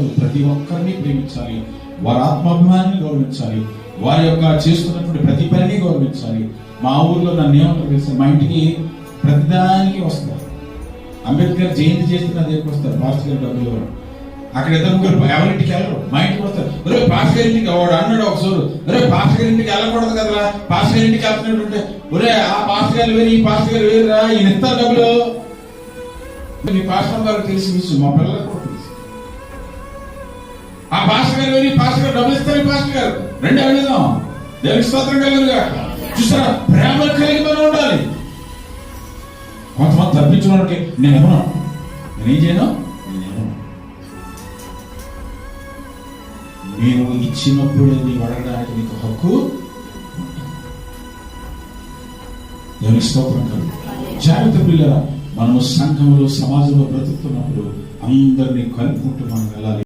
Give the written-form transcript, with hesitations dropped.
కాదు, ప్రతి ఒక్కరిని ప్రేమించాలి, వారి ఆత్మాభిమానాన్ని గౌరవించాలి, వారి యొక్క చేస్తున్నటువంటి ప్రతి పనిని గౌరవించాలి. మా ఊర్లో నన్ను ఏమంటారు తెలుసా, మా ఇంటికి ప్రతిదానికి వస్తారు. అంబేద్కర్ జయంతి చేస్తే నా దగ్గరికి వస్తారు, పాస్టర్ గారు డబ్బులు ఇవ్వరు. అక్కడ ఇద్దరు ముగ్గురు ఎవరింటికి వెళ్ళరు, మా ఇంటికి వస్తారు. ఒరే పాస్టర్ గారి ఇంటికి వాడు అన్నాడు ఒకసారి, ఒరే పాస్టర్ గారి ఇంటికి వెళ్ళకూడదు కదరా, పాస్టర్ గారి ఇంటికి వెళ్తున్నట్టుంటే, ఒరే ఆ పాస్టర్ గారు వేరు ఈ పాస్టర్ గారు వేరురా, ఈయన ఇస్తారు డబ్బులు. మీ పాస్టర్ గారికి తెలిసి విషయం, మా పిల్లలకు కూడా తెలుసు. ఆ పాస్టర్ గారు వేరు ఈ పాస్టర్ గారు డబ్బులు ఇస్తారు, ఈ పాస్టర్ గారు రెండే వెళ్దాం. దేవునికి స్తోత్రం కలుగునుగా. చూసారా, ప్రేమ కలిగి మనం ఉండాలి. కొంతమంది తప్పించుకోవడానికి నేనేమన్నా నేనేం చేయను, నేను ఇచ్చినప్పుడే నీవు అడగడానికి నీకు హక్కు. దేవునికి స్తోత్రం కలుగు. జాగ్రత్త పిల్లరా, మనము సంఘంలో సమాజంలో బ్రతుకుతున్నప్పుడు అందరినీ కలుపుకుంటూ మనం వెళ్ళాలి.